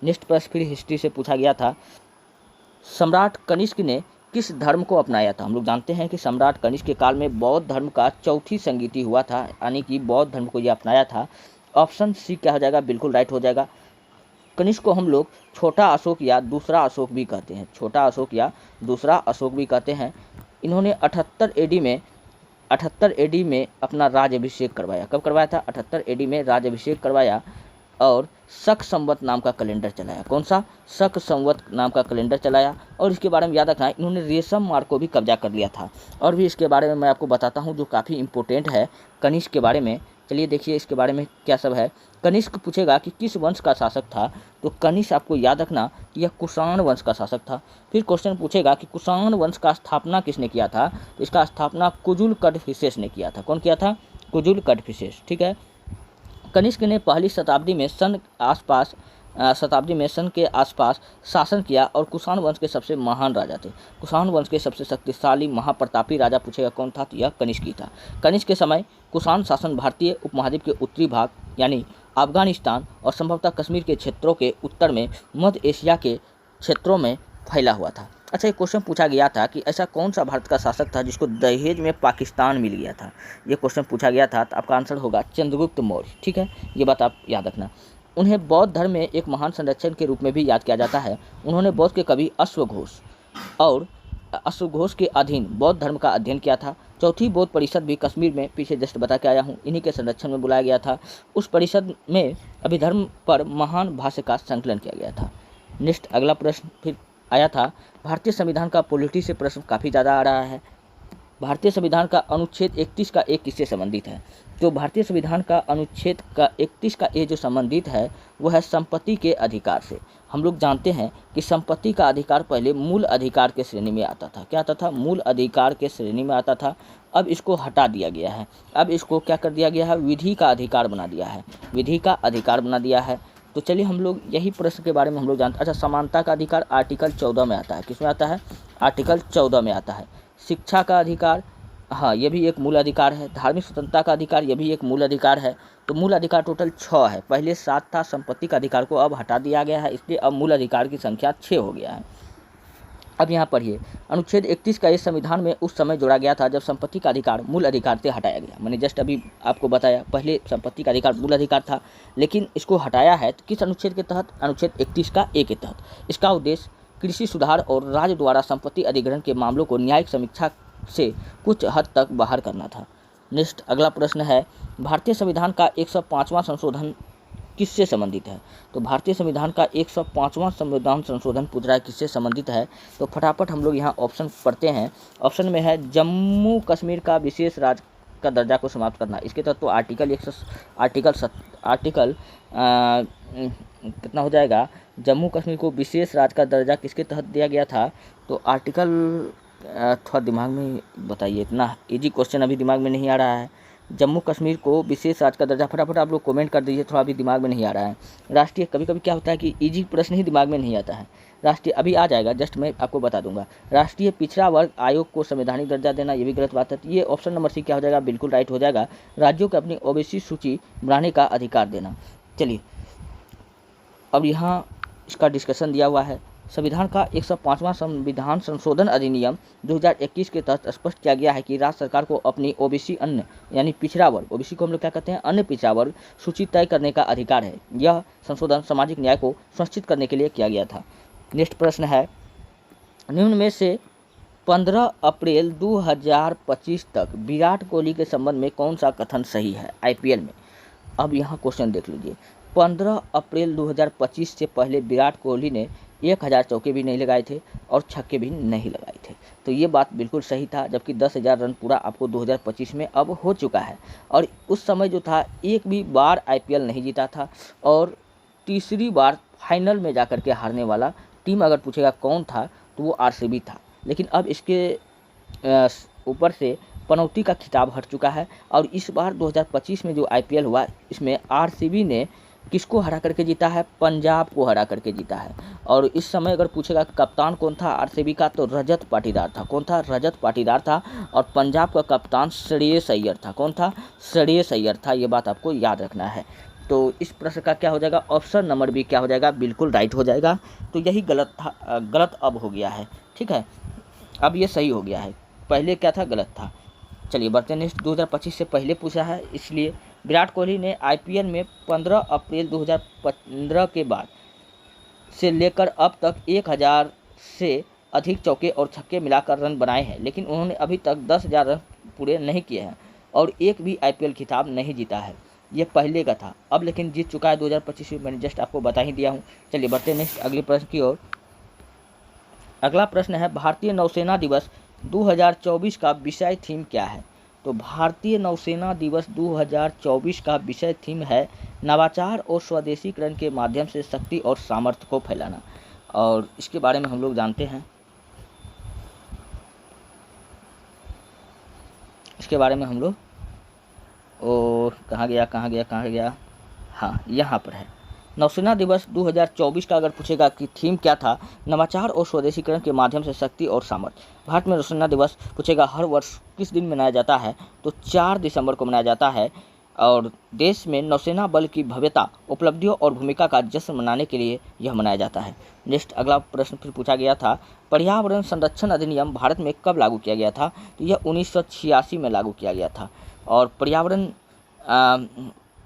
Next प्रश्न फिर history से पूछा गया था, सम्राट कनिष्क ने किस धर्म को अपनाया था। हम लोग जानते हैं कि सम्राट कनिष्क के काल में बौद्ध धर्म का चौथी संगीति हुआ था, यानी कि बौद्ध धर्म को ये अपनाया था। ऑप्शन सी क्या हो जाएगा, बिल्कुल राइट हो जाएगा। कनिष्क को हम लोग छोटा अशोक या दूसरा अशोक भी कहते हैं, छोटा अशोक या दूसरा अशोक भी कहते हैं। इन्होंने 78 एडी में अपना राज्याभिषेक करवाया। कब करवाया था, 78 एडी में राज्याभिषेक करवाया और शक संवत नाम का कैलेंडर चलाया। कौन सा, शक संवत नाम का कैलेंडर चलाया। और इसके बारे में याद रखना, इन्होंने रेशम मार्ग को भी कब्जा कर लिया था। और भी इसके बारे में मैं आपको बताता हूँ जो काफ़ी इंपॉर्टेंट है कनिष्क के बारे में। चलिए देखिए इसके बारे में क्या सब है। कनिष्क पूछेगा कि किस वंश का शासक था, तो कनिष्क आपको याद रखना कि यह कुषाण वंश का शासक था। फिर क्वेश्चन पूछेगा कि कुषाण वंश का स्थापना किसने किया था, तो इसका स्थापना कुजुल कड़फिसेस ने किया था। कौन किया था, कुजुल कड़फिसेस, ठीक है। कनिष्क ने पहली शताब्दी में सन के आसपास शासन किया और कुषाण वंश के सबसे महान राजा थे। कुषाण वंश के सबसे शक्तिशाली महाप्रतापी राजा पूछेगा कौन था, तो यह कनिष्क ही था। कनिष्क के समय कुषाण शासन भारतीय उपमहाद्वीप के उत्तरी भाग यानी अफगानिस्तान और संभवतः कश्मीर के क्षेत्रों के उत्तर में मध्य एशिया के क्षेत्रों में फैला हुआ था। अच्छा, एक क्वेश्चन पूछा गया था कि ऐसा कौन सा भारत का शासक था जिसको दहेज में पाकिस्तान मिल गया था। ये क्वेश्चन पूछा गया था, तो आपका आंसर होगा चंद्रगुप्त मौर्य, ठीक है। ये बात आप याद रखना। उन्हें बौद्ध धर्म में एक महान संरक्षक के रूप में भी याद किया जाता है। उन्होंने बौद्ध के कवि अश्वघोष के अधीन बौद्ध धर्म का अध्ययन किया था। चौथी बौद्ध परिषद भी कश्मीर में, पीछे जस्ट बता के आया हूँ, इन्हीं के संरक्षण में बुलाया गया था। उस परिषद में अभिधर्म पर महान भाष्य का संकलन किया गया था। नेक्स्ट अगला प्रश्न फिर आया था, भारतीय संविधान का पॉलिटी से प्रश्न काफ़ी ज़्यादा आ रहा है। भारतीय संविधान का अनुच्छेद 31 का ए किससे संबंधित है। तो भारतीय संविधान का अनुच्छेद का 31 का ए जो संबंधित है वो है संपत्ति के अधिकार से। हम लोग जानते हैं कि संपत्ति का अधिकार पहले मूल अधिकार के श्रेणी में आता था। क्या आता था, मूल अधिकार के श्रेणी में आता था। अब इसको हटा दिया गया है, अब इसको क्या कर दिया गया है, विधि का अधिकार बना दिया है, विधि का अधिकार बना दिया है। तो चलिए हम लोग यही प्रश्न के बारे में हम लोग जानते हैं। अच्छा, समानता का अधिकार आर्टिकल 14 में आता है। किसमें आता है, आर्टिकल 14 में आता है। शिक्षा का अधिकार, हाँ ये भी एक मूल अधिकार है। धार्मिक स्वतंत्रता का अधिकार, ये भी एक मूल अधिकार है। तो मूल अधिकार टोटल 6 है, पहले 7 था। संपत्ति का अधिकार को अब हटा दिया गया है, इसलिए अब मूल अधिकार की संख्या 6 हो गया है। अब यहाँ पढ़िए, अनुच्छेद 31 का इस संविधान में उस समय जोड़ा गया था जब संपत्ति का अधिकार मूल अधिकार से हटाया गया। मैंने जस्ट अभी आपको बताया, पहले संपत्ति का अधिकार मूल अधिकार था, लेकिन इसको हटाया है तो किस अनुच्छेद के तहत, अनुच्छेद 31 का ए के तहत। इसका उद्देश्य कृषि सुधार और राज्य द्वारा संपत्ति अधिग्रहण के मामलों को न्यायिक समीक्षा से कुछ हद तक बाहर करना था। नेक्स्ट अगला प्रश्न है, भारतीय संविधान का 105वां संशोधन किससे संबंधित है। तो भारतीय संविधान का 105वां संविधान संशोधन पूछ रहा है किससे संबंधित है। तो फटाफट हम लोग यहाँ ऑप्शन पढ़ते हैं। ऑप्शन में है जम्मू कश्मीर का विशेष राज्य का दर्जा को समाप्त करना। इसके तहत तो आर्टिकल कितना हो जाएगा, जम्मू कश्मीर को विशेष राज्य का दर्जा किसके तहत दिया गया था। तो आर्टिकल थोड़ा दिमाग में बताइए, इतना इजी क्वेश्चन अभी दिमाग में नहीं आ रहा है। जम्मू कश्मीर को विशेष राज्य का दर्जा, फटाफट आप लोग कमेंट कर दीजिए, थोड़ा अभी दिमाग में नहीं आ रहा है। राष्ट्रीय, कभी कभी क्या होता है कि इजी प्रश्न ही दिमाग में नहीं आता है। राष्ट्रीय अभी आ जाएगा, जस्ट मैं आपको बता दूंगा। राष्ट्रीय पिछड़ा वर्ग आयोग को संवैधानिक दर्जा देना, ये भी गलत बात है। ये ऑप्शन नंबर सी क्या हो जाएगा, बिल्कुल राइट हो जाएगा। राज्यों को अपनी ओबीसी सूची बनाने का अधिकार देना। चलिए अब यहाँ इसका डिस्कशन दिया हुआ है। संविधान का 105वां संविधान संशोधन अधिनियम 2021 के तहत स्पष्ट किया गया है कि राज्य सरकार को अपनी ओबीसी अन्य यानी पिछड़ा वर्ग, ओबीसी को हम लोग क्या कहते हैं, अन्य पिछड़ा वर्ग सूची तय करने का अधिकार है। यह संशोधन सामाजिक न्याय को सुनिश्चित करने के लिए किया गया था। नेक्स्ट प्रश्न है, निम्न में से 15 अप्रैल 2025 तक विराट कोहली के संबंध में कौन सा कथन सही है आईपीएल में। अब यहाँ क्वेश्चन देख लीजिए, 15 अप्रैल 2025 से पहले विराट कोहली ने 1000 चौके भी नहीं लगाए थे और छक्के भी नहीं लगाए थे। तो ये बात बिल्कुल सही था, जबकि 10,000 रन पूरा आपको 2025 में अब हो चुका है। और उस समय जो था एक भी बार आईपीएल नहीं जीता था और तीसरी बार फाइनल में जाकर के हारने वाला टीम अगर पूछेगा कौन था तो वो आरसीबी था। लेकिन अब इसके ऊपर से पनौती का खिताब हट चुका है और इस बार 2025 में जो आईपीएल हुआ इसमें आरसीबी ने किसको हरा करके जीता है, पंजाब को हरा करके जीता है। और इस समय अगर पूछेगा कप्तान कौन था आरसीबी का, तो रजत पाटीदार था। कौन था, रजत पाटीदार था। और पंजाब का कप्तान श्रेयस अय्यर था। कौन था, श्रेयस अय्यर था। ये बात आपको याद रखना है। तो इस प्रश्न का क्या हो जाएगा, ऑप्शन नंबर बी क्या हो जाएगा, बिल्कुल राइट हो जाएगा। तो यही गलत था, गलत अब हो गया है, ठीक है, अब ये सही हो गया है, पहले क्या था, गलत था। चलिए बढ़ते हैं नेक्स्ट। 2025 से पहले पूछा है, इसलिए विराट कोहली ने आईपीएल में 15 अप्रैल 2015 के बाद से लेकर अब तक 1000 से अधिक चौके और छक्के मिलाकर रन बनाए हैं, लेकिन उन्होंने अभी तक 10,000 रन पूरे नहीं किए हैं और एक भी आईपीएल खिताब नहीं जीता है। ये पहले का था, अब लेकिन जीत चुका है 2025 में, मैंने जस्ट आपको बता ही दिया हूँ। चलिए बढ़ते हैं नेक्स्ट अगले प्रश्न की ओर। अगला प्रश्न है, भारतीय नौसेना दिवस 2024 का विषय थीम क्या है। तो भारतीय नौसेना दिवस 2024 का विषय थीम है नवाचार और स्वदेशीकरण के माध्यम से शक्ति और सामर्थ्य को फैलाना। और इसके बारे में हम लोग जानते हैं, इसके बारे में हम लोग, और कहाँ गया, हाँ यहाँ पर है। नौसेना दिवस 2024 का अगर पूछेगा कि थीम क्या था, नवाचार और स्वदेशीकरण के माध्यम से शक्ति और सामर्थ्य। भारत में नौसेना दिवस पूछेगा हर वर्ष किस दिन मनाया जाता है, तो 4 दिसंबर को मनाया जाता है और देश में नौसेना बल की भव्यता, उपलब्धियों और भूमिका का जश्न मनाने के लिए यह मनाया जाता है। नेक्स्ट अगला प्रश्न फिर पूछा गया था, पर्यावरण संरक्षण अधिनियम भारत में कब लागू किया गया था, तो यह 1986 में लागू किया गया था। और पर्यावरण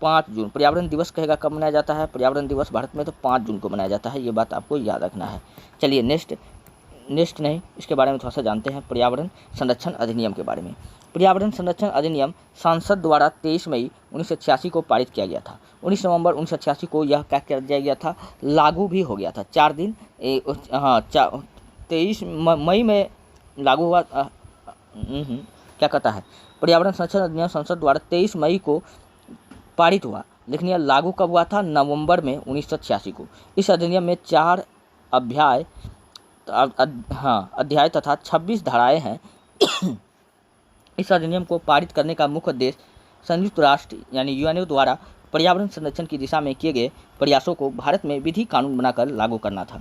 5 जून, पर्यावरण दिवस कहेगा कब मनाया जाता है, पर्यावरण दिवस भारत में तो 5 जून को मनाया जाता है, ये बात आपको याद रखना है। चलिए नेक्स्ट नहीं, इसके बारे में थोड़ा सा जानते हैं, पर्यावरण संरक्षण अधिनियम के बारे में। पर्यावरण संरक्षण अधिनियम संसद द्वारा 23 मई 1986 को पारित किया गया था। 19 नवंबर 1986 को यह क्या कर दिया गया था, लागू भी हो गया था। 4 दिन 23 मई में लागू हुआ। क्या कहता है, पर्यावरण संरक्षण अधिनियम संसद द्वारा 23 मई को पारित हुआ, लेकिन यह लागू कब हुआ था, नवंबर में 1986 को। इस अधिनियम में 4 अध्याय तथा 26 धाराएं हैं। इस अधिनियम को पारित करने का मुख्य उद्देश्य संयुक्त राष्ट्र यानी यूएनओ द्वारा पर्यावरण संरक्षण की दिशा में किए गए प्रयासों को भारत में विधि कानून बनाकर लागू करना था।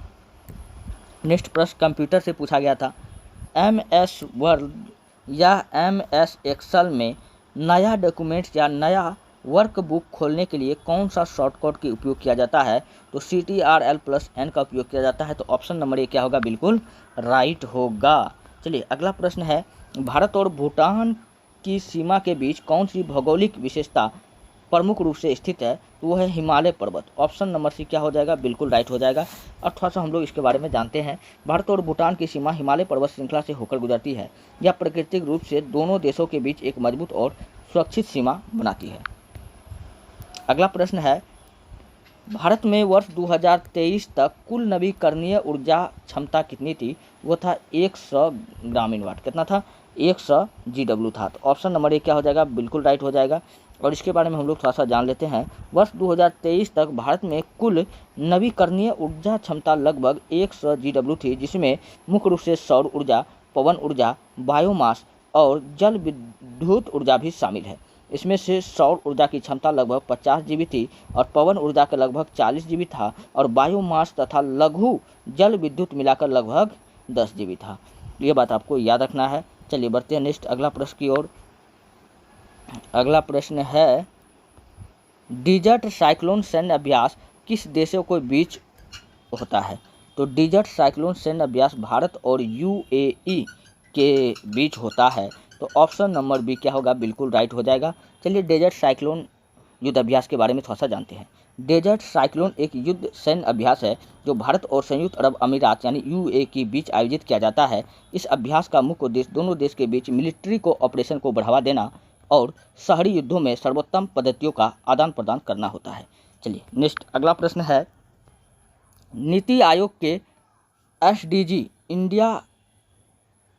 नेक्स्ट प्रश्न कंप्यूटर से पूछा गया था, MS वर्ड या MS एक्सेल में नया डॉक्यूमेंट या नया वर्कबुक खोलने के लिए कौन सा शॉर्टकट का उपयोग किया जाता है, तो CTRL+N का उपयोग किया जाता है। तो ऑप्शन नंबर 1 क्या होगा, बिल्कुल राइट होगा। चलिए अगला प्रश्न है, भारत और भूटान की सीमा के बीच कौन सी भौगोलिक विशेषता प्रमुख रूप से स्थित है, तो वो है हिमालय पर्वत। ऑप्शन नंबर सी क्या हो जाएगा, बिल्कुल राइट हो जाएगा। अब थोड़ा सा हम लोग इसके बारे में जानते हैं। भारत और भूटान की सीमा हिमालय पर्वत श्रृंखला से होकर गुजरती है। यह प्राकृतिक रूप से दोनों देशों के बीच एक मजबूत और सुरक्षित सीमा बनाती है। अगला प्रश्न है, भारत में वर्ष 2023 तक कुल नवीकरणीय ऊर्जा क्षमता कितनी थी, वो था 100 ग्रामीण वाट। कितना था, 100 GW था। तो ऑप्शन नंबर 1 क्या हो जाएगा, बिल्कुल राइट हो जाएगा। और इसके बारे में हम लोग थोड़ा सा जान लेते हैं। वर्ष 2023 तक भारत में कुल नवीकरणीय ऊर्जा क्षमता लगभग 100 GW थी, जिसमें मुख्य रूप से सौर ऊर्जा, पवन ऊर्जा, बायोमास और जल विद्युत ऊर्जा भी शामिल है। इसमें से सौर ऊर्जा की क्षमता लगभग 50 GB थी और पवन ऊर्जा का लगभग 40 GB था और बायोमास तथा लघु जल विद्युत मिलाकर लगभग 10 GB था। ये बात आपको याद रखना है। चलिए बढ़ते हैं नेक्स्ट अगला प्रश्न की ओर। अगला प्रश्न है, डिजर्ट साइक्लोन सैन्य अभ्यास किस देशों के बीच होता है, तो डिजर्ट साइक्लोन सैन्य अभ्यास भारत और UAE के बीच होता है। तो ऑप्शन नंबर बी क्या होगा, बिल्कुल राइट हो जाएगा। चलिए डेजर्ट साइक्लोन युद्ध अभ्यास के बारे में थोड़ा सा जानते हैं। डेजर्ट साइक्लोन एक युद्ध सैन्य अभ्यास है जो भारत और संयुक्त अरब अमीरात यानी UAE के बीच आयोजित किया जाता है। इस अभ्यास का मुख्य उद्देश्य दोनों देश के बीच मिलिट्री को ऑपरेशन को बढ़ावा देना और शहरी युद्धों में सर्वोत्तम पद्धतियों का आदान प्रदान करना होता है। चलिए नेक्स्ट अगला प्रश्न है, नीति आयोग के SDG इंडिया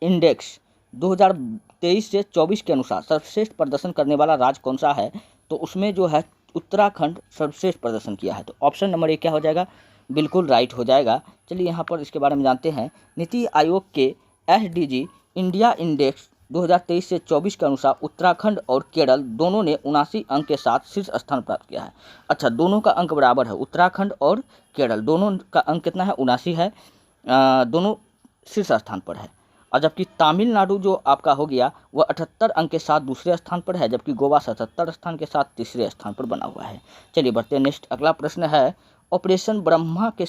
इंडेक्स 2023 से 24 के अनुसार सर्वश्रेष्ठ प्रदर्शन करने वाला राज्य कौन सा है, तो उसमें जो है उत्तराखंड सर्वश्रेष्ठ प्रदर्शन किया है। तो ऑप्शन नंबर 1 क्या हो जाएगा, बिल्कुल राइट हो जाएगा। चलिए यहाँ पर इसके बारे में जानते हैं। नीति आयोग के SDG इंडिया इंडेक्स 2023 से 24 के अनुसार उत्तराखंड और केरल दोनों ने 79 अंक के साथ शीर्ष स्थान प्राप्त किया है। अच्छा, दोनों का अंक बराबर है, उत्तराखंड और केरल दोनों का अंक कितना है, 79 है। दोनों शीर्ष स्थान पर है। और जबकि तमिलनाडु जो आपका हो गया वह 78 अंक के साथ दूसरे स्थान पर है, जबकि गोवा 77 स्थान के साथ तीसरे स्थान पर बना हुआ है। चलिए बढ़ते हैं नेक्स्ट। अगला प्रश्न है ऑपरेशन ब्रह्मा के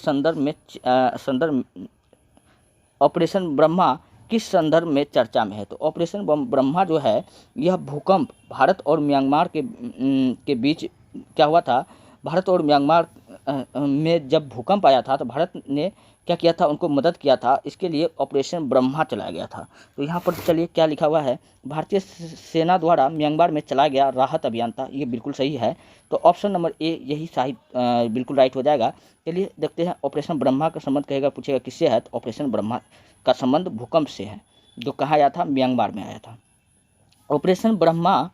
ऑपरेशन ब्रह्मा किस संदर्भ में चर्चा में है? तो ऑपरेशन ब्रह्मा जो है यह भूकंप भारत और म्यांमार के बीच क्या हुआ था, भारत और म्यांमार में जब भूकंप आया था तो भारत ने क्या किया था, उनको मदद किया था, इसके लिए ऑपरेशन ब्रह्मा चलाया गया था। तो यहाँ पर चलिए क्या लिखा हुआ है, भारतीय सेना द्वारा म्यांमार में चलाया गया राहत अभियान था, ये बिल्कुल सही है। तो ऑप्शन नंबर ए यही सही बिल्कुल राइट हो जाएगा। चलिए देखते हैं ऑपरेशन ब्रह्मा का संबंध कहेगा पूछेगा किससे है, तो ऑपरेशन ब्रह्मा का संबंध भूकंप से है, जो कहाँ आया था, म्यांमार में आया था। ऑपरेशन ब्रह्मा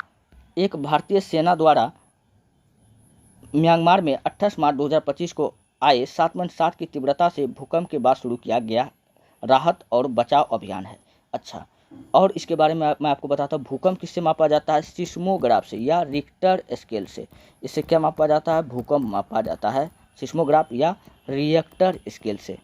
एक भारतीय सेना द्वारा म्यांमार में 28 मार्च 2025 को आए 7.7 की तीव्रता से भूकंप के बाद शुरू किया गया राहत और बचाव अभियान है। अच्छा, और इसके बारे में मैं आपको बताता हूँ, भूकंप किससे मापा जाता है, सिस्मोग्राफ से या रिक्टर स्केल से। इससे क्या मापा जाता है, भूकंप मापा जाता है सिस्मोग्राफ या रिएक्टर स्केल से,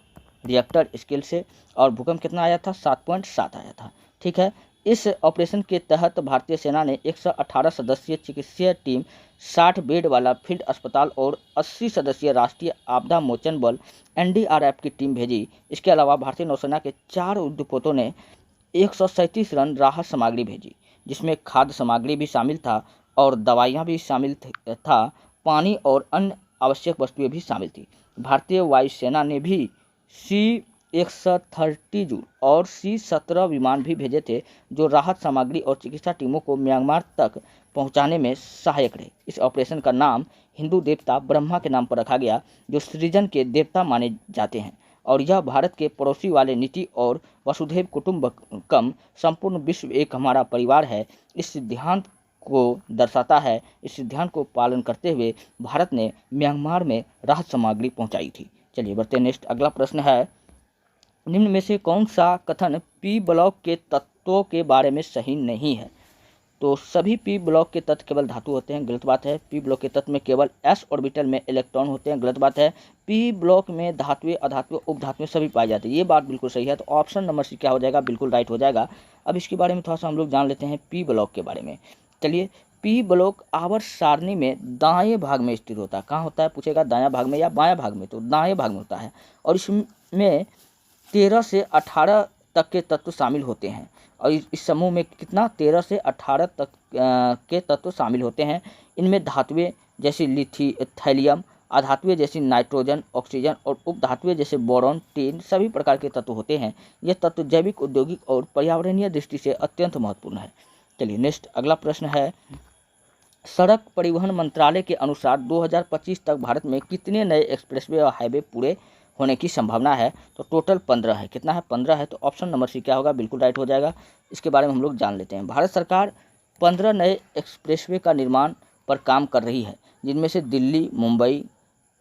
रिएक्टर स्केल से। और भूकंप कितना आया था, 7.7 आया था। ठीक है, इस ऑपरेशन के तहत भारतीय सेना ने 118 सदस्यीय चिकित्सीय टीम, 60 बेड वाला फील्ड अस्पताल और 80 सदस्यीय राष्ट्रीय आपदा मोचन बल NDRF की टीम भेजी। इसके अलावा भारतीय नौसेना के 4 युद्धपोतों ने 137 रन राहत सामग्री भेजी, जिसमें खाद्य सामग्री भी शामिल था और दवाइयाँ भी शामिल था, पानी और अन्य आवश्यक वस्तुएं भी शामिल थी। भारतीय वायुसेना ने भी C-130 और C-17 विमान भी भेजे थे, जो राहत सामग्री और चिकित्सा टीमों को म्यांमार तक पहुंचाने में सहायक रहे। इस ऑपरेशन का नाम हिंदू देवता ब्रह्मा के नाम पर रखा गया, जो सृजन के देवता माने जाते हैं, और यह भारत के पड़ोसी वाले नीति और वसुधैव कुटुंबकम संपूर्ण विश्व एक हमारा परिवार है, इस सिद्धांत को दर्शाता है। इस सिद्धांत को पालन करते हुए भारत ने म्यांमार में राहत सामग्री पहुंचाई थी। चलिए बढ़ते हैं नेक्स्ट। अगला प्रश्न है, निम्न में से कौन सा कथन पी ब्लॉक के तत्वों के बारे में सही नहीं है? तो सभी पी ब्लॉक के तत्व केवल धातु होते हैं, गलत बात है। पी ब्लॉक के तत्व में केवल s ऑर्बिटल में इलेक्ट्रॉन होते हैं, गलत बात है। पी ब्लॉक में धातुएं, अधातुएं, उपधातुएं सभी पाई जाती है, ये बात बिल्कुल सही है। तो ऑप्शन नंबर सी क्या हो जाएगा, बिल्कुल राइट हो जाएगा। अब इसके बारे में थोड़ा सा हम लोग जान लेते हैं पी ब्लॉक के बारे में। चलिए, पी ब्लॉक आवर्त सारणी में दाएं भाग में स्थित होता है। कहाँ होता है पूछेगा, दायां भाग में या बायां भाग में, तो दाएं भाग में होता है। और इसमें 13 से 18 तक के तत्व शामिल होते हैं, और इस समूह में कितना, 13 से 18 तक के तत्व शामिल होते हैं। इनमें धातुएं जैसी थैलियम, अधातुएं जैसी नाइट्रोजन, ऑक्सीजन और उपधातुएं जैसे बोरॉन, टिन सभी प्रकार के तत्व होते हैं। ये तत्व जैविक, औद्योगिक और पर्यावरणीय दृष्टि से अत्यंत महत्वपूर्ण है। चलिए नेक्स्ट। अगला प्रश्न है, सड़क परिवहन मंत्रालय के अनुसार 2025 तक भारत में कितने नए एक्सप्रेसवे और हाईवे पूरे होने की संभावना है? तो टोटल 15 है। कितना है, 15 है। तो ऑप्शन नंबर सी क्या होगा, बिल्कुल राइट हो जाएगा। इसके बारे में हम लोग जान लेते हैं। भारत सरकार 15 नए एक्सप्रेसवे का निर्माण पर काम कर रही है, जिनमें से दिल्ली, मुंबई,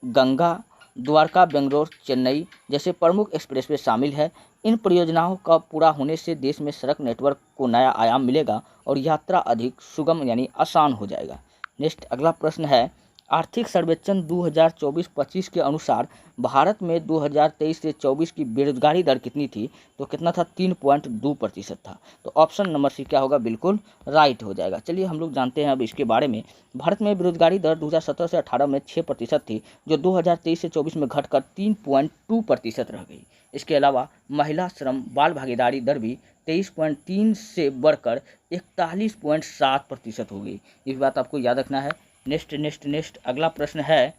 गंगा, द्वारका, बेंगलोर, चेन्नई जैसे प्रमुख एक्सप्रेसवे शामिल है। इन परियोजनाओं का पूरा होने से देश में सड़क नेटवर्क को नया आयाम मिलेगा और यात्रा अधिक सुगम यानी आसान हो जाएगा। नेक्स्ट। अगला प्रश्न है, आर्थिक सर्वेक्षण 2024-25 के अनुसार भारत में 2023 से 24 की बेरोजगारी दर कितनी थी? तो कितना था, 3.2% था। तो ऑप्शन नंबर सी क्या होगा, बिल्कुल राइट हो जाएगा। चलिए हम लोग जानते हैं अब इसके बारे में। भारत में बेरोजगारी दर 2017 से 18 में 6% थी, जो 2023 से 24 में घटकर 3.2% रह गई। इसके अलावा महिला श्रम बाल भागीदारी दर भी 23.3 से बढ़कर 41.7% हो गई। ये बात आपको याद रखना है। नेक्स्ट। अगला प्रश्न है,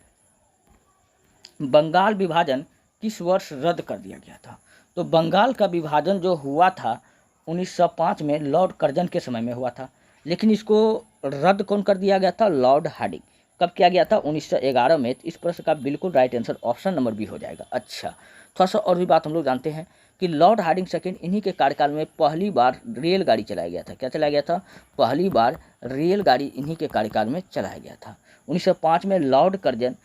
बंगाल विभाजन किस वर्ष रद्द कर दिया गया था? तो बंगाल का विभाजन जो हुआ था 1905 में लॉर्ड कर्जन के समय में हुआ था, लेकिन इसको रद्द कौन कर दिया गया था, लॉर्ड हार्डिंग। कब किया गया था, 1911 में। इस प्रश्न का बिल्कुल right answer option number B हो जाएगा। अच्छा, थोड़ा सा और भी बात हम लोग जानते हैं कि लॉर्ड हार्डिंग सेकेंड, इन्हीं के कार्यकाल में पहली बार रेलगाड़ी चलाया गया था। क्या चलाया गया था, पहली बार रेलगाड़ी इन्हीं के कार्यकाल में चलाया गया था। 1905 में लॉर्ड कर्जन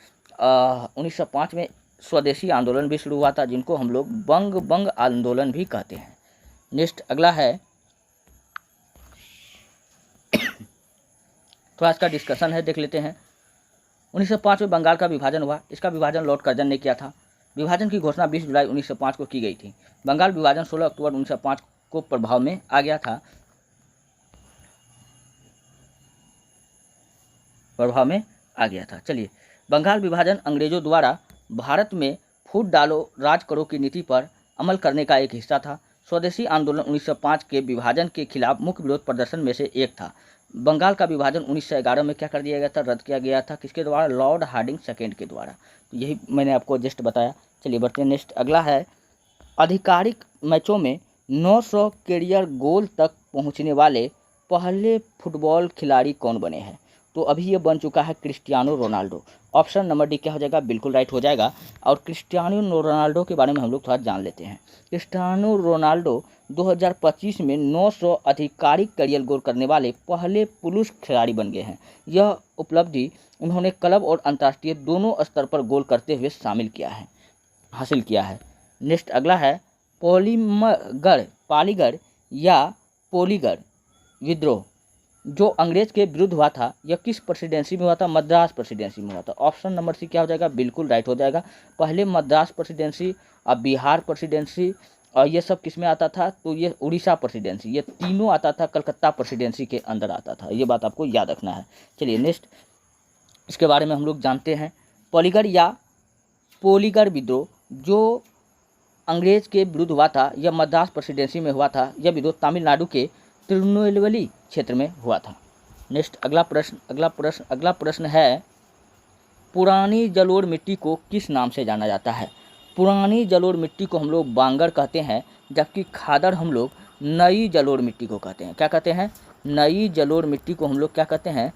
1905 में स्वदेशी आंदोलन भी शुरू हुआ था, जिनको हम लोग बंग आंदोलन भी कहते हैं। नेक्स्ट। अगला है, थोड़ा इसका डिस्कशन है, देख लेते हैं। 1905 में बंगाल का विभाजन हुआ। इसका विभाजन लॉर्ड कर्जन ने किया था। विभाजन की घोषणा 20 जुलाई 1905 को की गई थी। बंगाल विभाजन 16 अक्टूबर 1905 को प्रभाव में आ गया था, प्रभाव में आ गया था। चलिए, बंगाल विभाजन अंग्रेजों द्वारा भारत में फूट डालो राज करो की नीति पर अमल करने का एक हिस्सा था। स्वदेशी आंदोलन 1905 के विभाजन के खिलाफ मुख्य विरोध प्रदर्शन में से एक था। बंगाल का विभाजन 1911 में क्या कर दिया गया था, रद्द किया गया था। किसके द्वारा? लॉर्ड हार्डिंग सेकेंड के द्वारा। तो यही मैंने आपको जस्ट बताया। चलिए बढ़ते हैं नेक्स्ट। अगला है, आधिकारिक मैचों में 900 कैरियर गोल तक पहुंचने वाले पहले फुटबॉल खिलाड़ी कौन बने हैं? तो अभी ये बन चुका है Cristiano Ronaldo. Option number D क्या हो जाएगा? बिल्कुल राइट हो जाएगा। और क्रिस्टियानो रोनाल्डो के बारे में हम लोग थोड़ा जान लेते हैं। क्रिस्टियानो रोनाल्डो 2025 में 900 आधिकारिक कैरियर गोल करने वाले पहले पुरुष खिलाड़ी बन गए हैं। यह उपलब्धि उन्होंने क्लब और अंतर्राष्ट्रीय दोनों स्तर पर गोल करते हुए हासिल किया है। नेक्स्ट अगला है, पालीगढ़ या पोलीगढ़ विद्रोह जो अंग्रेज के विरुद्ध हुआ था, यह किस प्रेसिडेंसी में हुआ था? मद्रास प्रेसिडेंसी में हुआ था। ऑप्शन नंबर सी क्या हो जाएगा? बिल्कुल राइट हो जाएगा। पहले मद्रास प्रेसिडेंसी, अब बिहार प्रेसिडेंसी, और ये सब किस में आता था? तो ये उड़ीसा प्रेसिडेंसी, ये तीनों आता था कलकत्ता प्रेसिडेंसी के अंदर आता था। ये बात आपको याद रखना है। चलिए नेक्स्ट, इसके बारे में हम लोग जानते हैं। पालीगढ़ या पोलीगढ़ विद्रोह जो अंग्रेज के विरुद्ध हुआ था, यह मद्रास प्रेसिडेंसी में हुआ था। यह विद्रोह तमिलनाडु के तिरुनेलवेली क्षेत्र में हुआ था। नेक्स्ट अगला प्रश्न है, पुरानी जलोढ़ मिट्टी को किस नाम से जाना जाता है? पुरानी जलोढ़ मिट्टी को हम लोग बांगर कहते हैं, जबकि खादर हम लोग नई जलोढ़ मिट्टी को कहते हैं। क्या कहते हैं? नई जलोढ़ मिट्टी को हम लोग क्या कहते हैं?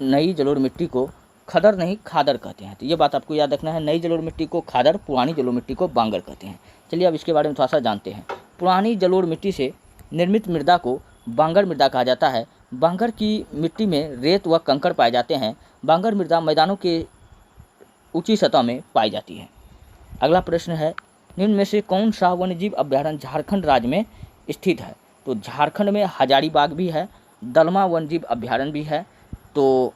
नई जलोढ़ मिट्टी को खदर नहीं खादर कहते हैं। तो ये बात आपको याद रखना है। नई जलोढ़ मिट्टी को खादर, पुरानी जलोढ़ मिट्टी को बांगर कहते हैं। चलिए अब इसके बारे में थोड़ा सा जानते हैं। पुरानी जलोढ़ मिट्टी से निर्मित मृदा को बांगर मृदा कहा जाता है। बांगर की मिट्टी में रेत व कंकड़ पाए जाते हैं। बांगर मृदा मैदानों के ऊंची सतह में पाई जाती है। अगला प्रश्न है, निम्न में से कौन सा वन्यजीव अभ्यारण्य झारखंड राज्य में स्थित है? तो झारखंड में हजारीबाग भी है, दलमा वन्यजीव अभ्यारण्य भी है। तो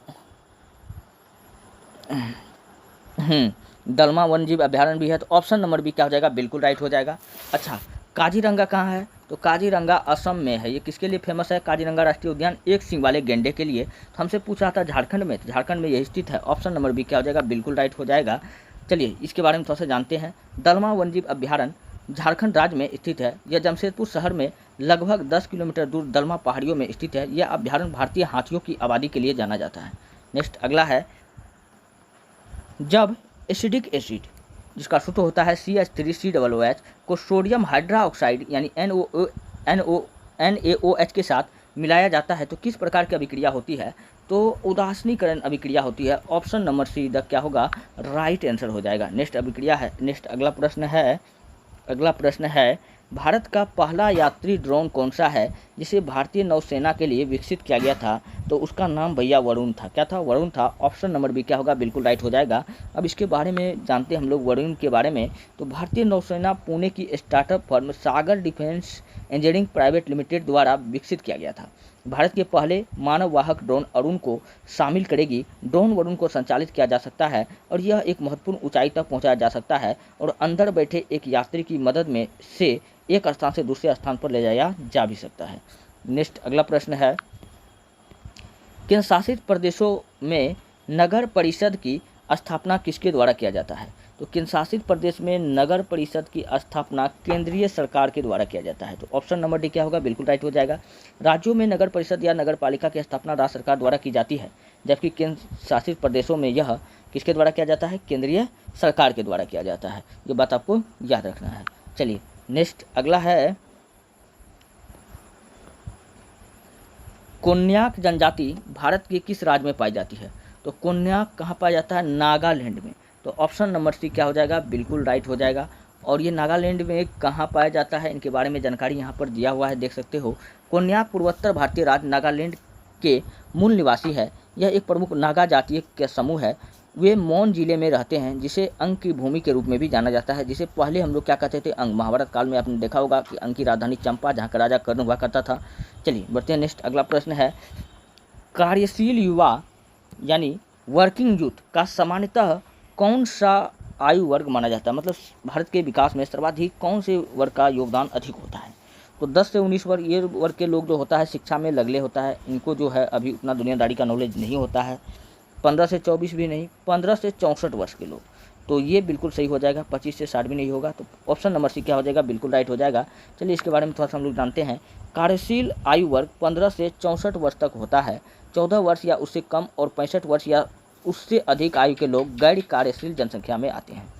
दलमा वन्यजीव अभ्यारण्य भी है। तो ऑप्शन नंबर बी क्या हो जाएगा? बिल्कुल राइट हो जाएगा। अच्छा, काजीरंगा कहाँ है? तो काजीरंगा असम में है। ये किसके लिए फेमस है? काजीरंगा राष्ट्रीय उद्यान एक सींग वाले गेंडे के लिए। तो हमसे पूछा था झारखंड में, तो झारखंड में यही स्थित है। ऑप्शन नंबर बी क्या हो जाएगा? बिल्कुल राइट हो जाएगा। चलिए इसके बारे में थोड़ा सा जानते हैं। दलमा वन्यजीव अभ्यारण्य झारखंड राज्य में स्थित है। यह जमशेदपुर शहर में लगभग 10 किलोमीटर दूर दलमा पहाड़ियों में स्थित है। यह अभ्यारण्य भारतीय हाथियों की आबादी के लिए जाना जाता है। नेक्स्ट अगला है, जब एसिडिक एसिड जिसका सूत्र होता है CH3COOH को सोडियम हाइड्रोक्साइड यानी NaOH के साथ मिलाया जाता है तो किस प्रकार की अभिक्रिया होती है? तो उदासीनीकरण अभिक्रिया होती है। ऑप्शन नंबर सी द क्या होगा? राइट आंसर हो जाएगा। नेक्स्ट अभिक्रिया है। नेक्स्ट अगला प्रश्न है, भारत का पहला यात्री ड्रोन कौन सा है जिसे भारतीय नौसेना के लिए विकसित किया गया था? तो उसका नाम भैया वरुण था। क्या था? वरुण था। ऑप्शन नंबर बी क्या होगा? बिल्कुल राइट हो जाएगा। अब इसके बारे में जानते हैं हम लोग वरुण के बारे में। तो भारतीय नौसेना पुणे की स्टार्टअप फर्म सागर डिफेंस इंजीनियरिंग प्राइवेट लिमिटेड द्वारा विकसित किया गया था। भारत के पहले मानव वाहक ड्रोन अरुण को शामिल करेगी। ड्रोन वरुण को संचालित किया जा सकता है और यह एक महत्वपूर्ण ऊंचाई तक पहुंचाया जा सकता है और अंदर बैठे एक यात्री की मदद में से एक स्थान से दूसरे स्थान पर ले जाया जा भी सकता है। नेक्स्ट अगला प्रश्न है, केंद्र शासित प्रदेशों में नगर परिषद की स्थापना किसके द्वारा किया जाता है? तो केंद्र शासित प्रदेश में नगर परिषद की स्थापना केंद्रीय सरकार के द्वारा किया जाता है। तो ऑप्शन नंबर डी क्या होगा? बिल्कुल राइट हो जाएगा। राज्यों में नगर परिषद या नगर पालिका की स्थापना राज्य सरकार द्वारा की जाती है, जबकि केंद्र शासित प्रदेशों में यह किसके द्वारा किया जाता है? केंद्रीय सरकार के द्वारा किया जाता है। ये बात आपको याद रखना है। चलिए नेक्स्ट अगला है, कोन्याक जनजाति भारत के किस राज्य में पाई जाती है? तो कोन्याक कहाँ पाया जाता है? नागालैंड में। तो ऑप्शन नंबर सी क्या हो जाएगा? बिल्कुल राइट हो जाएगा। और ये नागालैंड में कहाँ पाया जाता है, इनके बारे में जानकारी यहाँ पर दिया हुआ है, देख सकते हो। कोन्याक पूर्वोत्तर भारतीय राज्य नागालैंड के मूल निवासी है। यह एक प्रमुख नागा जातीय का समूह है। वे मौन जिले में रहते हैं, जिसे अंग की भूमि के रूप में भी जाना जाता है, जिसे पहले हम लोग क्या कहते थे? अंग। महाभारत काल में आपने देखा होगा कि अंग की राजधानी चंपा, जहाँ का राजा कर्ण हुआ करता था। चलिए बढ़ते हैं। नेक्स्ट अगला प्रश्न है, कार्यशील युवा यानी वर्किंग यूथ का सामान्यतः कौन सा आयु वर्ग माना जाता है? मतलब भारत के विकास में सर्वाधिक कौन से वर्ग का योगदान अधिक होता है? तो 10 से 19 वर्ग ये वर्ग के लोग जो होता है शिक्षा में लगले होता है, इनको जो है अभी उतना दुनियादारी का नॉलेज नहीं होता है। 15 से 24 भी नहीं, 15 से 64 वर्ष के लोग, तो ये बिल्कुल सही हो जाएगा। 25 से 60 भी नहीं होगा, तो ऑप्शन नंबर सी क्या हो जाएगा, बिल्कुल राइट हो जाएगा। चलिए इसके बारे में थोड़ा सा हम लोग जानते हैं। कार्यशील आयु वर्ग 15 से 64 वर्ष तक होता है। 14 वर्ष या उससे कम और 65 वर्ष या उससे अधिक आयु के लोग गैर कार्यशील जनसंख्या में आते हैं।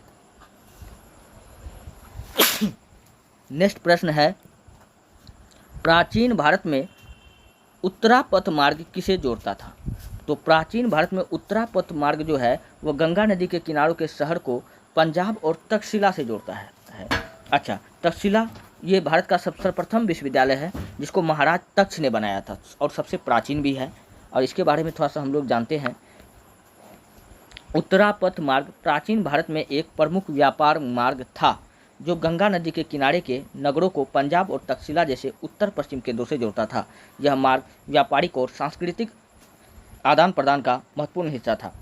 नेक्स्ट प्रश्न है, प्राचीन भारत में उत्तरापथ मार्ग किसे जोड़ता था? तो प्राचीन भारत में उत्तरापथ मार्ग जो है वह गंगा नदी के किनारों के शहर को पंजाब और तक्षशिला से जोड़ता है। अच्छा, तक्षशिला ये भारत का सर्वप्रथम विश्वविद्यालय है जिसको महाराज तक्ष ने बनाया था और सबसे प्राचीन भी है, और इसके बारे में थोड़ा सा हम लोग जानते हैं। उत्तरापथ मार्ग प्राचीन भारत में एक प्रमुख व्यापार मार्ग था जो गंगा नदी के किनारे के नगरों को पंजाब और तक्षशिला जैसे उत्तर पश्चिम केंद्रों से जोड़ता था। यह मार्ग व्यापारिक और सांस्कृतिक आदान प्रदान का महत्वपूर्ण हिस्सा था।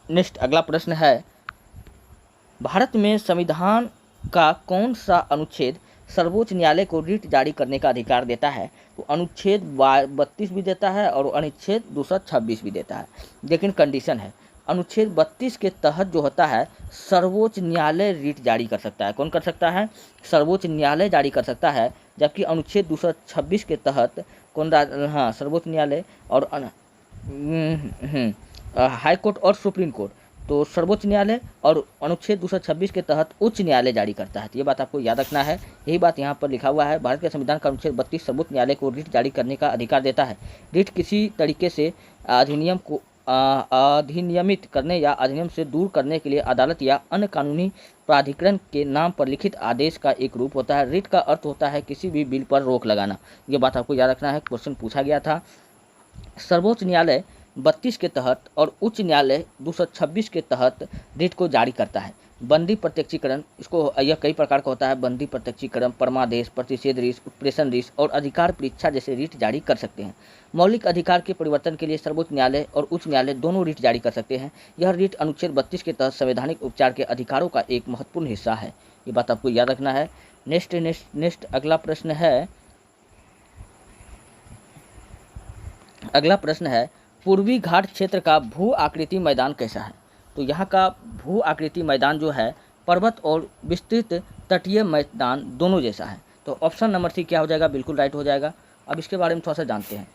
नेक्स्ट अगला प्रश्न है, भारत में संविधान का कौन सा अनुच्छेद सर्वोच्च न्यायालय को रिट जारी करने का अधिकार देता है? तो अनुच्छेद 32 भी देता है और अनुच्छेद 226 भी देता है, लेकिन कंडीशन है अनुच्छेद 32 के तहत जो होता है सर्वोच्च न्यायालय रिट जारी कर सकता है। कौन कर सकता है? सर्वोच्च न्यायालय जारी कर सकता है। जबकि अनुच्छेद 226 के तहत कौन सर्वोच्च न्यायालय और हाई कोर्ट और सुप्रीम कोर्ट, तो सर्वोच्च न्यायालय और अनुच्छेद 226 के तहत उच्च न्यायालय जारी करता है। तो ये बात आपको याद रखना है, यही बात यहाँ पर लिखा हुआ है। भारत के संविधान का अनुच्छेद 32 सर्वोच्च न्यायालय को रिट जारी करने का अधिकार देता है। रिट किसी तरीके से अधिनियम को अधिनियमित करने या अधिनियम से दूर करने के लिए अदालत या अन्य कानूनी प्राधिकरण के नाम पर लिखित आदेश का एक रूप होता है। रिट का अर्थ होता है किसी भी बिल पर रोक लगाना। ये बात आपको याद रखना है, क्वेश्चन पूछा गया था। सर्वोच्च न्यायालय 32 के तहत और उच्च न्यायालय 226 के तहत रिट को जारी करता है। बंदी प्रत्यक्षीकरण, इसको यह कई प्रकार का होता है। बंदी प्रत्यक्षीकरण, परमादेश, प्रतिषेध रिट, उत्प्रेषण रिट और अधिकार परीक्षा जैसे रिट जारी कर सकते हैं। मौलिक अधिकार के परिवर्तन के लिए सर्वोच्च न्यायालय और उच्च न्यायालय दोनों रिट जारी कर सकते हैं। यह रिट अनुच्छेद 32 के तहत संवैधानिक उपचार के अधिकारों का एक महत्वपूर्ण हिस्सा है। ये बात आपको याद रखना है। नेक्स्ट अगला प्रश्न है, पूर्वी घाट क्षेत्र का भू आकृति मैदान कैसा है? तो यहाँ का भू आकृति मैदान जो है पर्वत और विस्तृत तटीय मैदान दोनों जैसा है। तो ऑप्शन नंबर सी क्या हो जाएगा, बिल्कुल राइट हो जाएगा। अब इसके बारे में थोड़ा सा जानते हैं।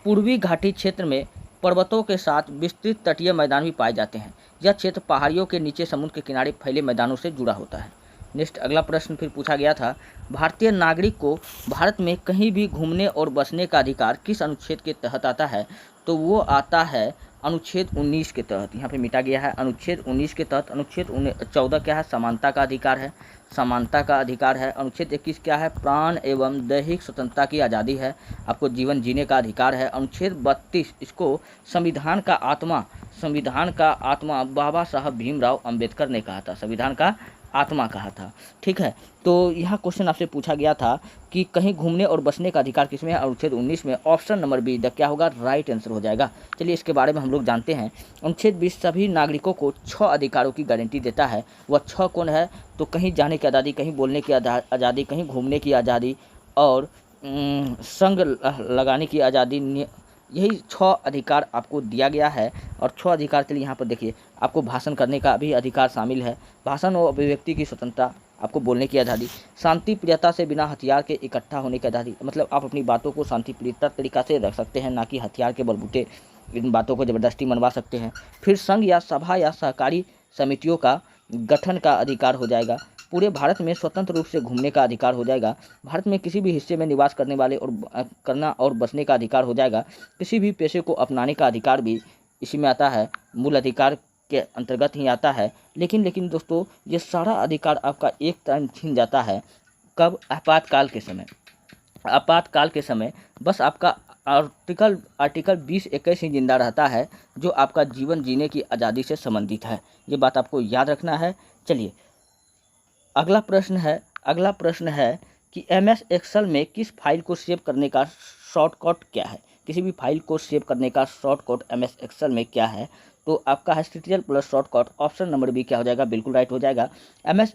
पूर्वी घाटी क्षेत्र में पर्वतों के साथ विस्तृत तटीय मैदान भी पाए जाते हैं। यह क्षेत्र पहाड़ियों के नीचे समुद्र के किनारे फैले मैदानों से जुड़ा होता है। नेक्स्ट अगला प्रश्न फिर पूछा गया था, भारतीय नागरिक को भारत में कहीं भी घूमने और बसने का अधिकार किस अनुच्छेद के तहत आता है? तो वो आता है अनुच्छेद 19 के तहत। यहाँ पे मिटा गया है अनुच्छेद 19 के तहत। अनुच्छेद 14 क्या है? समानता का अधिकार है, समानता का अधिकार है। अनुच्छेद 21 क्या है? प्राण एवं दैहिक स्वतंत्रता की आज़ादी है, आपको जीवन जीने का अधिकार है। अनुच्छेद 32 इसको संविधान का आत्मा बाबा साहब भीमराव अंबेडकर ने कहा था, संविधान का आत्मा कहा था। ठीक है, तो यहाँ क्वेश्चन आपसे पूछा गया था कि कहीं घूमने और बसने का अधिकार किसमें है? अनुच्छेद 19 में। ऑप्शन नंबर बी द क्या होगा, राइट आंसर हो जाएगा। चलिए इसके बारे में हम लोग जानते हैं। अनुच्छेद 20 सभी नागरिकों को 6 अधिकारों की गारंटी देता है। वह 6 कौन है? तो कहीं जाने की आज़ादी, कहीं बोलने की आज़ादी, कहीं घूमने की आज़ादी और संग लगाने की आज़ादी। यही 6 अधिकार आपको दिया गया है। और 6 अधिकार के लिए यहाँ पर देखिए, आपको भाषण करने का भी अधिकार शामिल है, भाषण और अभिव्यक्ति की स्वतंत्रता, आपको बोलने की आज़ादी, शांति प्रियता से बिना हथियार के इकट्ठा होने की आज़ादी, मतलब आप अपनी बातों को शांति प्रियता तरीका से रख सकते हैं, ना कि हथियार के बलबूते इन बातों को ज़बरदस्ती मनवा सकते हैं। फिर संघ या सभा या सहकारी समितियों का गठन का अधिकार हो जाएगा। पूरे भारत में स्वतंत्र रूप से घूमने का अधिकार हो जाएगा। भारत में किसी भी हिस्से में निवास करने वाले और करना और बसने का अधिकार हो जाएगा। किसी भी पेशे को अपनाने का अधिकार भी इसी में आता है, मूल अधिकार के अंतर्गत ही आता है। लेकिन दोस्तों, ये सारा अधिकार आपका एक टाइम छीन जाता है। कब? आपातकाल के समय। आपातकाल के समय बस आपका आर्टिकल 20-21 ही जिंदा रहता है, जो आपका जीवन जीने की आज़ादी से संबंधित है। ये बात आपको याद रखना है। चलिए अगला प्रश्न है कि MS एक्सेल में किस फाइल को सेव करने का शॉर्टकट क्या है? किसी भी फाइल को सेव करने का शॉर्टकट MS एक्सेल में क्या है? तो आपका है Ctrl+ shortcut. Option number B क्या हो जाएगा, बिल्कुल राइट हो जाएगा। MS